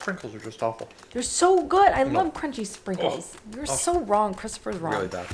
sprinkles are just awful. They're so good. I love crunchy sprinkles. You're so wrong. Christopher's wrong. Really bad.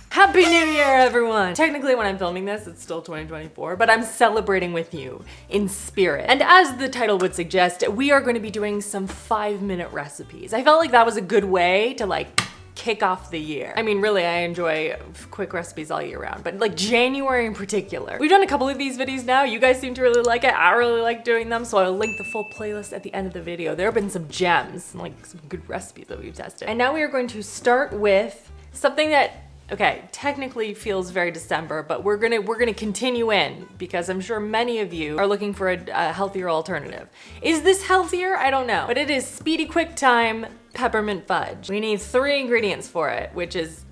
Happy New Year, everyone! Technically, when I'm filming this, it's still 2024, but I'm celebrating with you in spirit. And as the title would suggest, we are going to be doing some 5-minute recipes. I felt like that was a good way to like kick off the year. I mean, really, I enjoy quick recipes all year round, but like January in particular. We've done a couple of these videos now. You guys seem to really like it. I really like doing them, so I'll link the full playlist at the end of the video. There have been some gems, like some good recipes that we've tested. And now we are going to start with something that, okay, technically feels very December, but we're gonna continue in because I'm sure many of you are looking for a healthier alternative. Is this healthier? I don't know, but it is speedy quick time peppermint fudge. We need 3 ingredients for it, which is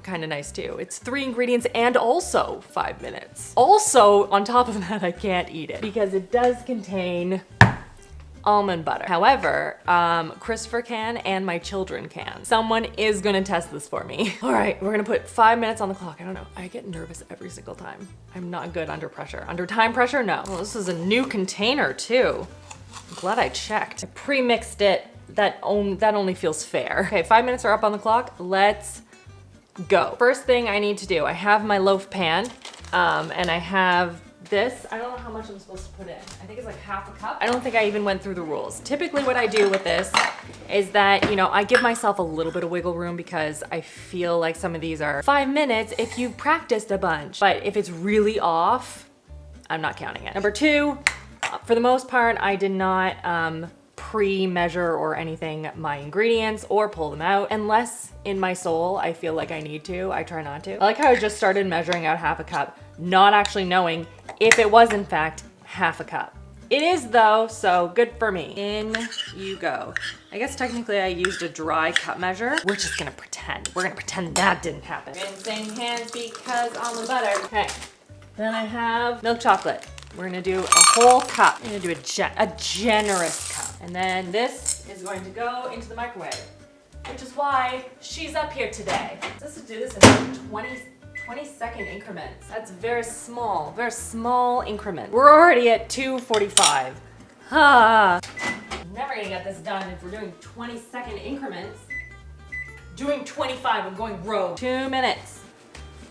kind of nice too. It's 3 ingredients and also 5 minutes. Also, on top of that, I can't eat it because it does contain almond butter. However, Christopher can and my children can. Someone is gonna test this for me. All right, we're gonna put 5 minutes on the clock. I don't know, I get nervous every single time. I'm not good under pressure. Under time pressure, no. Well, this is a new container too. I'm glad I checked. I pre-mixed it. That only feels fair. Okay, 5 minutes are up on the clock. Let's go. First thing I need to do, I have my loaf pan, and I have this. I don't know how much I'm supposed to put in. I think it's like half a cup. I don't think I even went through the rules. Typically what I do with this is that, you know, I give myself a little bit of wiggle room because I feel like some of these are 5 minutes if you've practiced a bunch. But if it's really off, I'm not counting it. Number 2, for the most part, I did not pre-measure or anything my ingredients or pull them out. Unless in my soul I feel like I need to, I try not to. I like how I just started measuring out half a cup, not actually knowing if it was in fact half a cup. It is though, so good for me. In you go. I guess technically I used a dry cup measure. We're just gonna pretend. We're gonna pretend that didn't happen. Rinsing hands because almond butter. Okay, then I have milk chocolate. We're gonna do a whole cup. We're gonna do a generous cup. And then this is going to go into the microwave, which is why she's up here today. Let's just do this in 20-second increments. That's very small increment. We're already at 2:45. I'm never gonna get this done if we're doing 20-second increments. Doing 25, I'm going rogue. 2 minutes.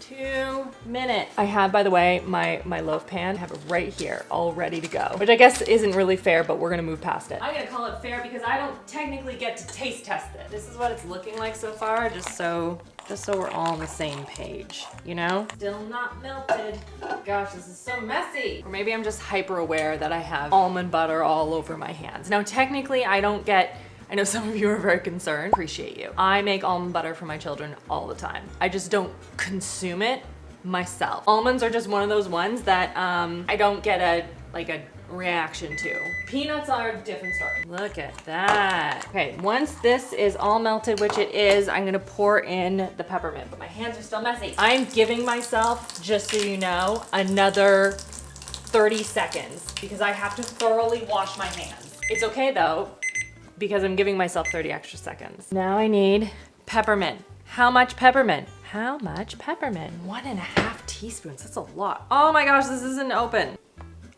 2 minutes. I have, by the way, my loaf pan. I have it right here, all ready to go. Which I guess isn't really fair, but we're gonna move past it. I'm gonna call it fair because I don't technically get to taste test it. This is what it's looking like so far, just so we're all on the same page, you know? Still not melted. Gosh, this is so messy. Or maybe I'm just hyper aware that I have almond butter all over my hands. Now, technically, I know some of you are very concerned. Appreciate you. I make almond butter for my children all the time. I just don't consume it myself. Almonds are just one of those ones that I don't get a reaction to. Peanuts are a different story. Look at that. Okay, once this is all melted, which it is, I'm gonna pour in the peppermint, but my hands are still messy. I'm giving myself, just so you know, another 30 seconds because I have to thoroughly wash my hands. It's okay though, because I'm giving myself 30 extra seconds. Now I need peppermint. How much peppermint? How much peppermint? 1.5 teaspoons, that's a lot. Oh my gosh, this isn't open.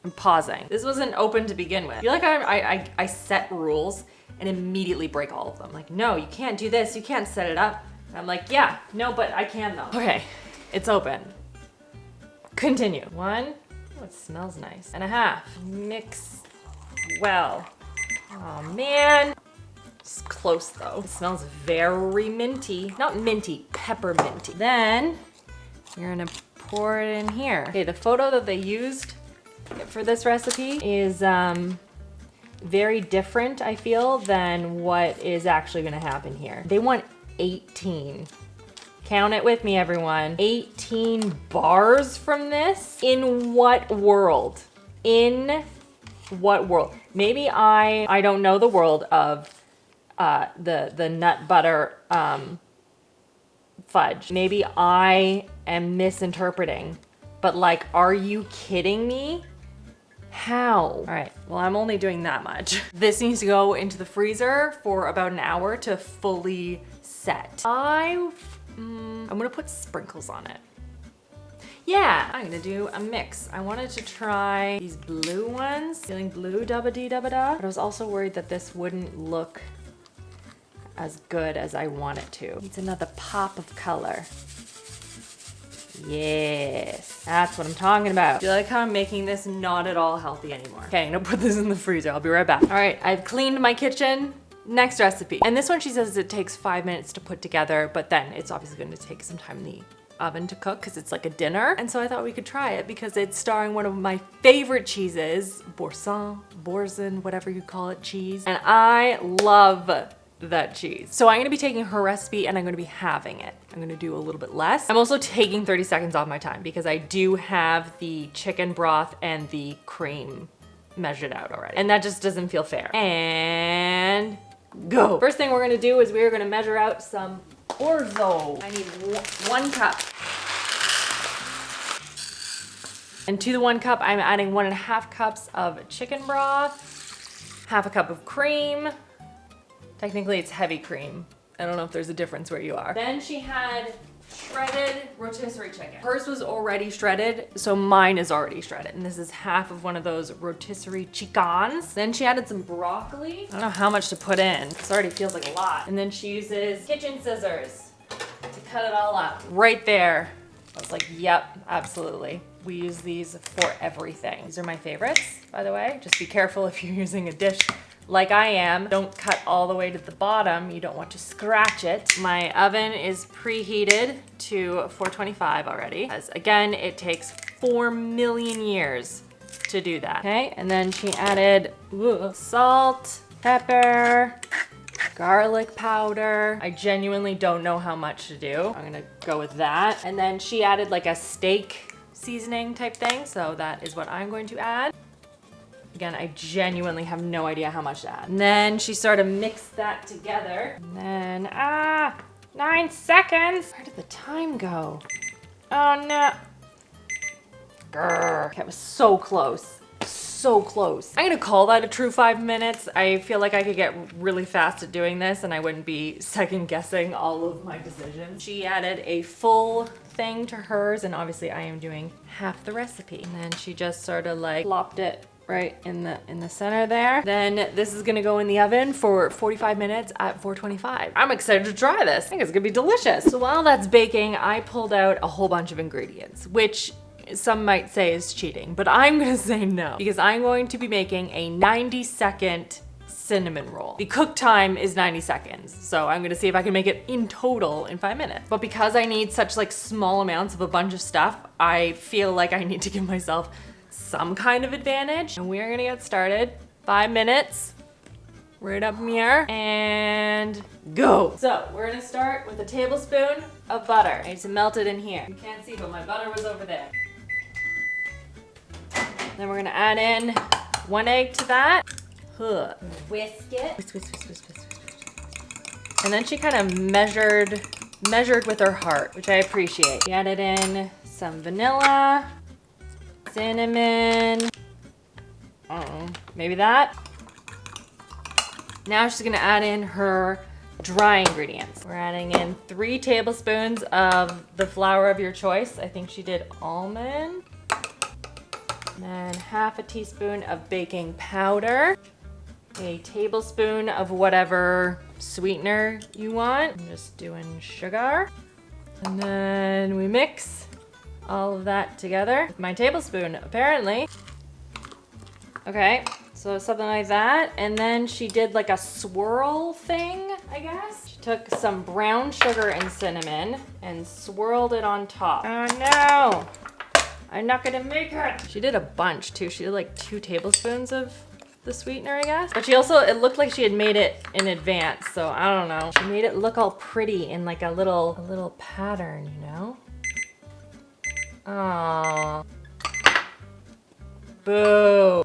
I'm pausing. This wasn't open to begin with. I feel like I set rules and immediately break all of them. Like, no, you can't do this, you can't set it up. And I'm like, yeah, no, but I can though. Okay, it's open. Continue. 1, oh, it smells nice. 1.5. Mix well. Oh man. It's close though. It smells very minty. Not minty, pepperminty. Then you're gonna pour it in here. Okay, the photo that they used for this recipe is very different, I feel, than what is actually gonna happen here. They want 18. Count it with me, everyone. 18 bars from this? In what world? In what world? Maybe I don't know the world of the nut butter fudge. Maybe I am misinterpreting, but like, are you kidding me? How? All right, well, I'm only doing that much. This needs to go into the freezer for about an hour to fully set. I'm gonna put sprinkles on it. Yeah, I'm gonna do a mix. I wanted to try these blue ones, feeling blue dabba dee dabba da, but I was also worried that this wouldn't look as good as I want it to. Needs another pop of color. Yes, that's what I'm talking about. Do you like how I'm making this not at all healthy anymore? Okay, I'm gonna put this in the freezer. I'll be right back. All right, I've cleaned my kitchen. Next recipe. And this one she says it takes 5 minutes to put together, but then it's obviously going to take some time in the oven to cook because it's like a dinner. And so I thought we could try it because it's starring one of my favorite cheeses, Boursin, whatever you call it, cheese. And I love that cheese. So I'm gonna be taking her recipe and I'm gonna be having it. I'm gonna do a little bit less. I'm also taking 30 seconds off my time because I do have the chicken broth and the cream measured out already. And that just doesn't feel fair. And go. First thing we're gonna do is we're gonna measure out some Orzo. I need 1 cup. And to the 1 cup, I'm adding 1.5 cups of chicken broth, half a cup of cream. Technically it's heavy cream. I don't know if there's a difference where you are. Then she had shredded rotisserie chicken. Hers was already shredded, so mine is already shredded. And this is half of one of those rotisserie chickens. Then she added some broccoli. I don't know how much to put in. This already feels like a lot. And then she uses kitchen scissors to cut it all up. Right there. I was like, yep, absolutely. We use these for everything. These are my favorites, by the way. Just be careful if you're using a dish like I am. Don't cut all the way to the bottom. You don't want to scratch it. My oven is preheated to 425 already. As again, it takes 4 million years to do that. Okay, and then she added salt, pepper, garlic powder. I genuinely don't know how much to do. I'm gonna go with that. And then she added like a steak seasoning type thing. So that is what I'm going to add. Again, I genuinely have no idea how much to add. And then she sort of mixed that together. And then, 9 seconds. Where did the time go? Oh no. Grr. That was so close. So close. I'm gonna call that a true 5 minutes. I feel like I could get really fast at doing this and I wouldn't be second guessing all of my decisions. She added a full thing to hers, and obviously I am doing half the recipe. And then she just sort of like plopped it right in the center there. Then this is gonna go in the oven for 45 minutes at 425. I'm excited to try this. I think it's gonna be delicious. So while that's baking, I pulled out a whole bunch of ingredients, which some might say is cheating, but I'm gonna say no, because I'm going to be making a 90-second cinnamon roll. The cook time is 90 seconds, so I'm gonna see if I can make it in total in 5 minutes. But because I need such like small amounts of a bunch of stuff, I feel like I need to give myself some kind of advantage. And we're gonna get started. 5 minutes, right up here, and go. So we're gonna start with a tablespoon of butter. I need to melt it in here. You can't see, but my butter was over there. Then we're gonna add in 1 egg to that. Whisk it. Whisk. And then she kind of measured with her heart, which I appreciate. She added in some vanilla, cinnamon, maybe that. Now she's gonna add in her dry ingredients. We're adding in 3 tablespoons of the flour of your choice. I think she did almond. And then half a teaspoon of baking powder. A tablespoon of whatever sweetener you want. I'm just doing sugar. And then we mix all of that together with my tablespoon, apparently. Okay, so something like that. And then she did like a swirl thing, I guess. She took some brown sugar and cinnamon and swirled it on top. Oh no, I'm not gonna make it. She did a bunch too. She did like 2 tablespoons of the sweetener, I guess. But she also, it looked like she had made it in advance, so I don't know. She made it look all pretty in like a little pattern, you know? Aww. Boo.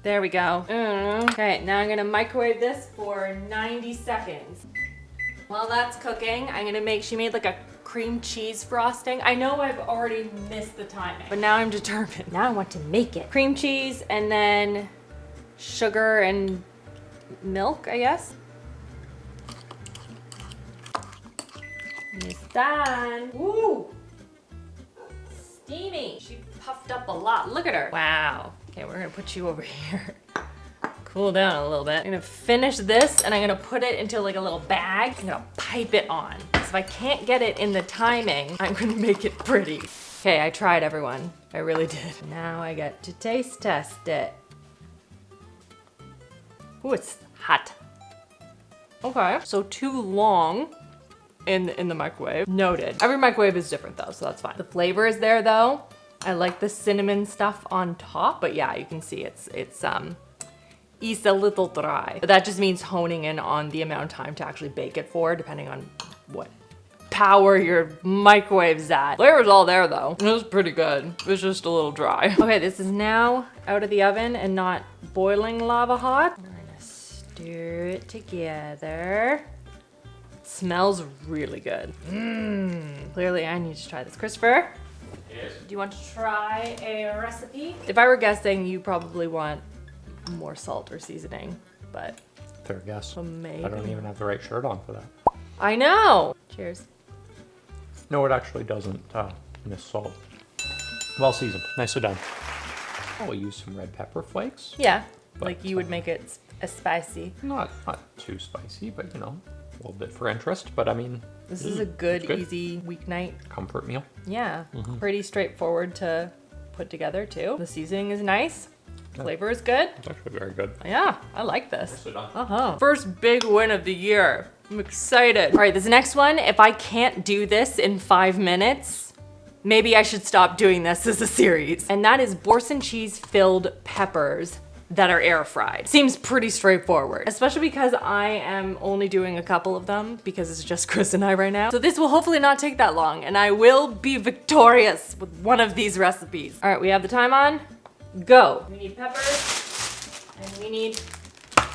There we go. Okay, now I'm gonna microwave this for 90 seconds. While that's cooking, she made like a cream cheese frosting. I know I've already missed the timing, but now I'm determined. Now I want to make it. Cream cheese and then sugar and milk, I guess. And it's done. Woo! steamy. She puffed up a lot. Look at her. Wow. Okay, we're gonna put you over here. Cool down a little bit. I'm gonna finish this and I'm gonna put it into like a little bag. I'm gonna pipe it on. So if I can't get it in the timing, I'm gonna make it pretty. Okay, I tried, everyone. I really did. Now I get to taste test it. Ooh, it's hot. Okay, so too long in the microwave. Noted. Every microwave is different though, so that's fine. The flavor is there though. I like the cinnamon stuff on top, but yeah, you can see it's a little dry. But that just means honing in on the amount of time to actually bake it for, depending on what power your microwave's at. Flavor's all there though. It was pretty good. It's just a little dry. Okay, this is now out of the oven and not boiling lava hot. We're gonna stir it together. It smells really good. Clearly I need to try this. Christopher? Yes. Do you want to try a recipe? If I were guessing, you probably want more salt or seasoning, but Fair guess. maybe. I don't even have the right shirt on for that. I know. Cheers. No, it actually doesn't miss salt. Well seasoned, nicely done. Oh, we'll use some red pepper flakes. Yeah, But, like you would make it a spicy. Not too spicy, but you know, a little bit for interest. But I mean, This is a good, it's good. easy weeknight. Comfort meal. Yeah, pretty straightforward to put together too. The seasoning is nice. Flavor is good. It's actually very good. Yeah, I like this. Nicely done. First big win of the year. I'm excited. All right, this next one, if I can't do this in 5 minutes, maybe I should stop doing this as a series. And that is Boursin cheese filled peppers that are air fried. Seems pretty straightforward, especially because I am only doing a couple of them because it's just Chris and I right now. So this will hopefully not take that long and I will be victorious with one of these recipes. All right, we have the time on. Go. We need peppers and we need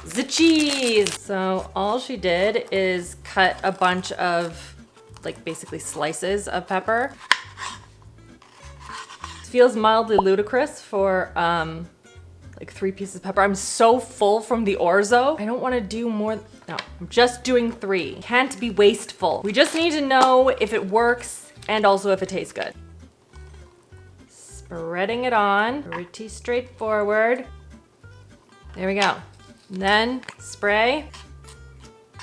the cheese. So all she did is cut a bunch of like basically slices of pepper. It feels mildly ludicrous for like 3 pieces of pepper. I'm so full from the Orzo. I don't want to do more. No, I'm just doing 3. Can't be wasteful. We just need to know if it works and also if it tastes good. Spreading it on, pretty straightforward. There we go. And then spray.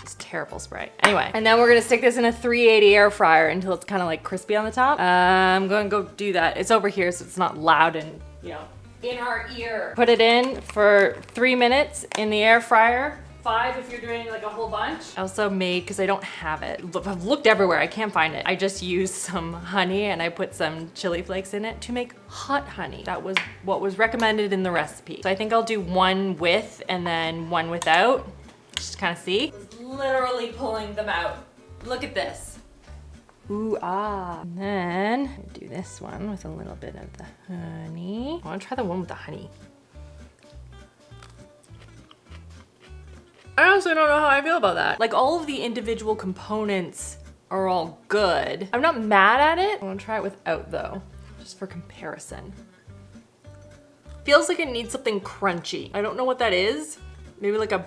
It's terrible spray. Anyway, and then we're gonna stick this in a 380 air fryer until it's kind of like crispy on the top. I'm gonna go do that. It's over here so it's not loud and, you know, in our ear. Put it in for 3 minutes in the air fryer. 5 if you're doing like a whole bunch. I also made, because I don't have it, I've looked everywhere, I can't find it. I just used some honey and I put some chili flakes in it to make hot honey. That was what was recommended in the recipe. So I think I'll do 1 with and then 1 without. Just kind of see. I was literally pulling them out. Look at this. Ooh, ah. And then I do this one with a little bit of the honey. I want to try the one with the honey. I honestly don't know how I feel about that. Like all of the individual components are all good. I'm not mad at it. I want to try it without though, just for comparison. Feels like it needs something crunchy. I don't know what that is. Maybe like a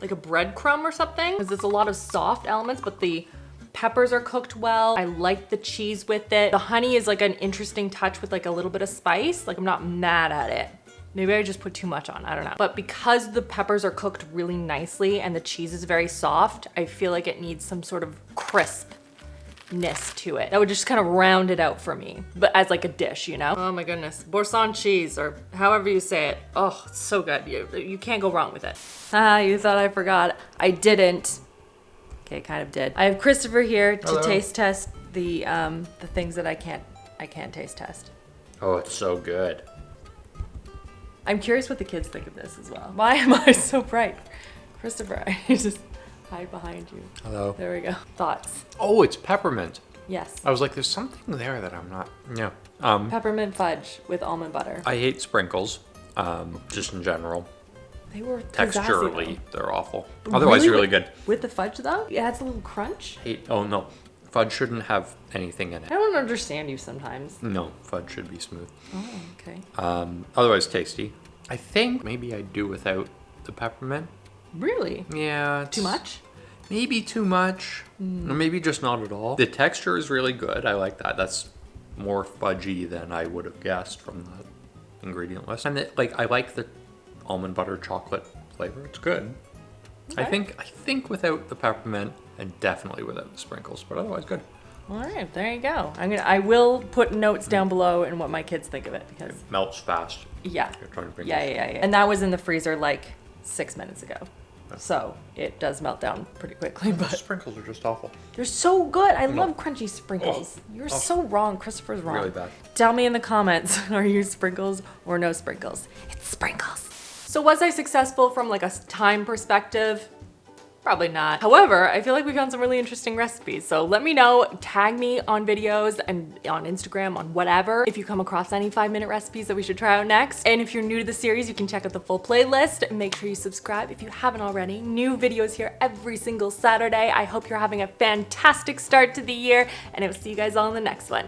breadcrumb or something. Because there's a lot of soft elements, but the peppers are cooked well. I like the cheese with it. The honey is like an interesting touch with like a little bit of spice. Like I'm not mad at it. Maybe I just put too much on, I don't know. But because the peppers are cooked really nicely and the cheese is very soft, I feel like it needs some sort of crispness to it. That would just kind of round it out for me, but as like a dish, you know? Oh my goodness, Boursin cheese, or however you say it. Oh, it's so good, you can't go wrong with it. Ah, you thought I forgot. I didn't. Okay, kind of did. I have Christopher here to taste test the things that I can't taste test. Oh, it's so good. I'm curious what the kids think of this as well. Why am I so bright? Christopher, I just hide behind you. Hello. There we go. Thoughts? Oh, it's peppermint. Yes. I was like, there's something there that I'm not, yeah. Peppermint fudge with almond butter. I hate sprinkles, just in general. They were Texturally, they're awful. But Otherwise, really good. With the fudge though? It adds a little crunch. Oh no, fudge shouldn't have anything in I it. don't understand you sometimes. No, fudge should be smooth. Oh, okay. Otherwise tasty. I think maybe I'd do without the peppermint. Really? Yeah. Too much? Maybe too much. Or maybe just not at all. The texture is really good. I like that. That's more fudgy than I would have guessed from the ingredient list. And I like the almond butter chocolate flavor. It's good. Okay. I think without the peppermint and definitely without the sprinkles, but otherwise good. All right, there you go. I will put notes down below and what my kids think of it because It melts fast. yeah. You're trying to bring Yeah. And that was in the freezer like 6 minutes ago. So it does melt down pretty quickly, The but sprinkles are just awful. they're so good. I love crunchy sprinkles. You're Oh. so wrong. Christopher's wrong. Really bad. Tell me in the comments, are you sprinkles or no sprinkles? It's sprinkles. So was I successful from like a time perspective? Probably not. However, I feel like we found some really interesting recipes. So let me know, tag me on videos and on Instagram, on whatever, if you come across any 5-minute recipes that we should try out next. And if you're new to the series, you can check out the full playlist. Make sure you subscribe if you haven't already. New videos here every single Saturday. I hope you're having a fantastic start to the year, and I will see you guys all in the next one.